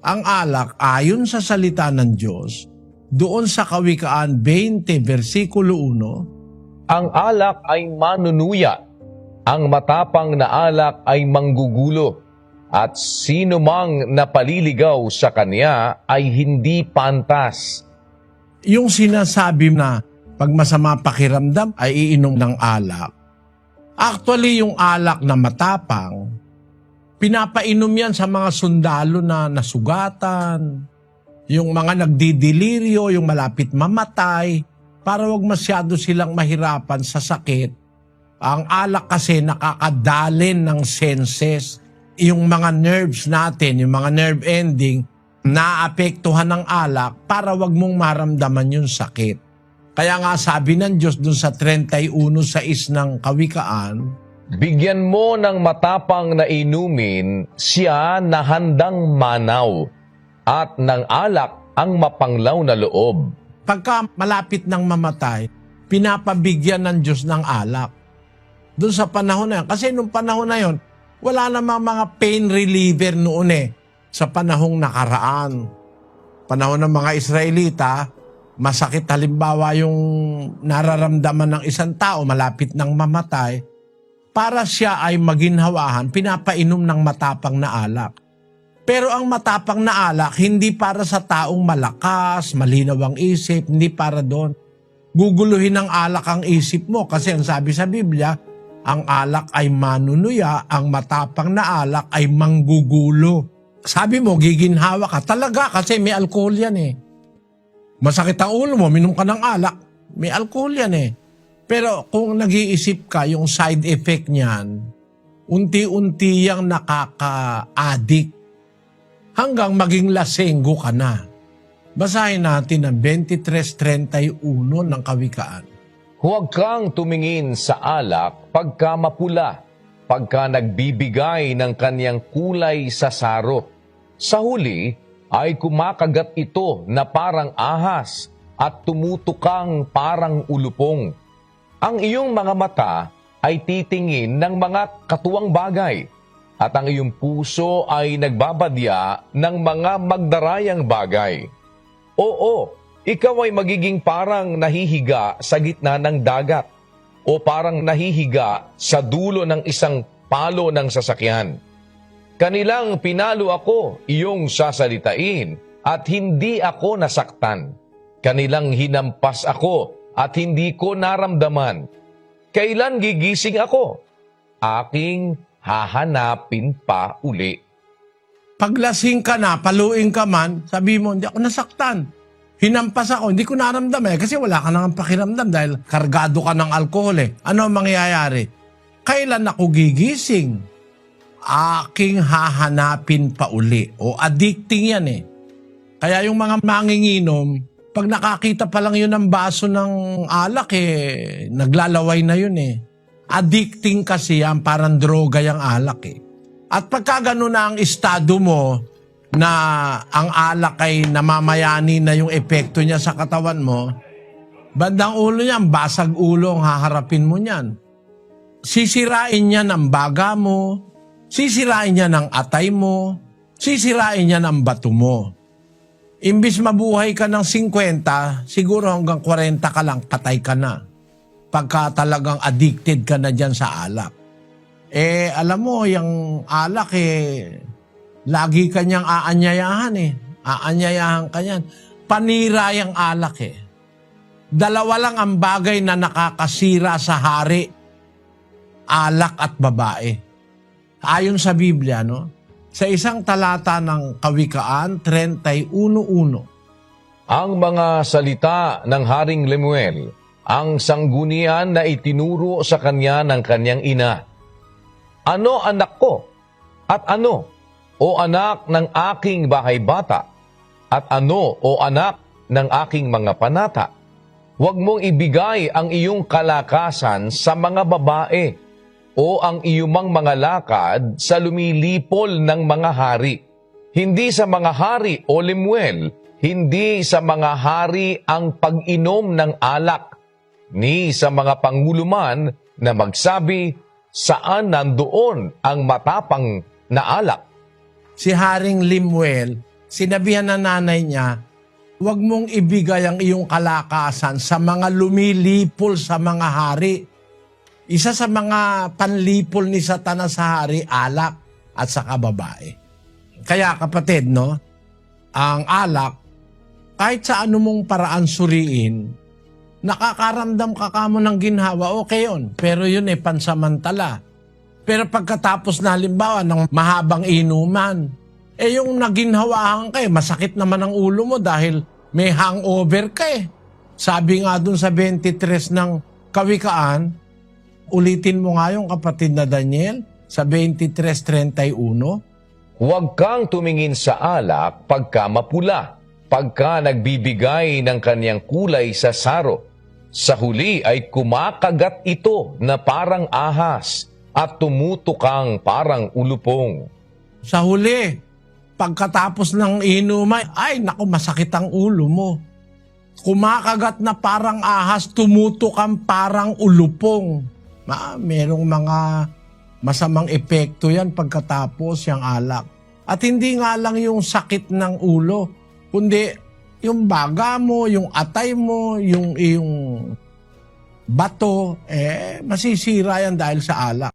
Ang alak, ayon sa salita ng Diyos, doon sa Kawikaan 20, versikulo 1, Ang alak ay manunuya, ang matapang na alak ay manggugulo, at sino mang napaliligaw sa kanya ay hindi pantas. yung sinasabi na pag masama pakiramdam ay iinom ng alak. Actually, yung alak na matapang, pinapainom yan sa mga sundalo na nasugatan, yung mga nagdidelirio, yung malapit mamatay, para wag masyado silang mahirapan sa sakit. Ang alak kasi nakakadalin ng senses. Yung mga nerves natin, yung mga nerve ending, naapektuhan ng alak para wag mong maramdaman yung sakit. Kaya nga sabi ng Diyos dun sa 31:6 ng Kawikaan, Bigyan mo ng matapang na inumin siya na handang manaw, at ng alak ang mapanglaw na loob. pagka malapit ng mamatay, pinapabigyan ng Diyos ng alak. Doon sa panahon na yun. Kasi nung panahon na yun, wala namang mga pain reliever noon sa panahong nakaraan. Panahon ng mga Israelita, masakit halimbawa yung nararamdaman ng isang tao malapit ng mamatay, para siya ay maginhawahan, pinapainom ng matapang na alak. Pero ang matapang na alak, hindi para sa taong malakas, malinaw ang isip, hindi para doon. Guguluhin ng alak ang isip mo kasi ang sabi sa Biblia, ang alak ay manunuya, ang matapang na alak ay manggugulo. Sabi mo, giginhawa ka. Talaga kasi may alcohol yan Masakit ang ulo mo, minom ka ng alak, may alcohol yan Pero kung nag-iisip ka, yung side effect niyan, unti-unti yang nakaka-addict hanggang maging lasenggo ka na. Basahin natin ang 23:31 ng Kawikaan. Huwag kang tumingin sa alak pagka mapula, pagka nagbibigay ng kanyang kulay sa saro. Sa huli ay kumakagat ito na parang ahas at tumutukang parang ulupong. Ang iyong mga mata ay titingin ng mga katuwang bagay, at ang iyong puso ay nagbabadya ng mga magdarayang bagay. Oo, ikaw ay magiging parang nahihiga sa gitna ng dagat, o parang nahihiga sa dulo ng isang palo ng sasakyan. Kanilang pinalo ako, iyong sasalitain, at hindi ako nasaktan. Kanilang hinampas ako, at hindi ko naramdaman. Kailan gigising ako? Aking hahanapin pa uli. Paglasing ka na, paluin ka man, sabi mo, hindi ako nasaktan. Hinampas ako, hindi ko naramdaman kasi wala ka nang pakiramdam dahil kargado ka ng alkohol Ano ang mangyayari? Kailan ako gigising? Aking hahanapin pa uli. O addicting yan Kaya yung mga manginginom, pag nakakita pa lang yun ng baso ng alak naglalaway na yun Addicting kasi yan, parang droga yung alak At pagka gano'n na ang estado mo, na ang alak ay namamayani na yung epekto niya sa katawan mo, bandang ulo niyan, basag ulo ang haharapin mo niyan. Sisirain niya ng baga mo, sisirain niya ng atay mo, sisirain niya ng bato mo. Imbis mabuhay ka ng 50, siguro hanggang 40 ka lang, patay ka na. Pagka talagang addicted ka na dyan sa alak. Alam mo, yung alak lagi ka niyang aanyayahan Aanyayahan ka niyan. Panira yung alak Dalawa lang ang bagay na nakakasira sa hari. Alak at babae. Ayon sa Biblia, sa isang talata ng Kawikaan 31:1. Ang mga salita ng Haring Lemuel, ang sanggunian na itinuro sa kanya ng kanyang ina. Ano anak ko? At ano, o anak ng aking bahay bata? At ano, o anak ng aking mga panata? Huwag mong ibigay ang iyong kalakasan sa mga babae, o ang iyumang mga lakad sa lumilipol ng mga hari. Hindi sa mga hari, o Lemuel, hindi sa mga hari ang pag-inom ng alak, ni sa mga panguluman na magsabi, saan nandoon ang matapang na alak? Si Haring Lemuel, sinabihan ng nanay niya, huwag mong ibigay ang iyong kalakasan sa mga lumilipol sa mga hari. Isa sa mga panlipol ni Satanas sa hari, alak at saka babae. Kaya kapatid, no, ang alak, kahit sa anumong paraan suriin, nakakaramdam ka kamo ng ginhawa, okay yun. Pero yun pansamantala. Pero pagkatapos na halimbawa ng mahabang inuman, yung naginhawahan ka masakit naman ang ulo mo dahil may hangover ka Sabi nga dun sa 23 ng Kawikaan, ulitin mo nga yung kapatid na Daniel sa 23:31. Huwag kang tumingin sa alak pagka mapula, pagka nagbibigay ng kanyang kulay sa saro. Sa huli ay kumakagat ito na parang ahas at tumutukang parang ulupong. Sa huli, pagkatapos ng inuman, ay naku, masakit ang ulo mo. Kumakagat na parang ahas, tumutukang parang ulupong. Merong mga masamang epekto yan pagkatapos yung alak. At hindi nga lang yung sakit ng ulo, kundi yung baga mo, yung atay mo, yung bato, masisira yan dahil sa alak.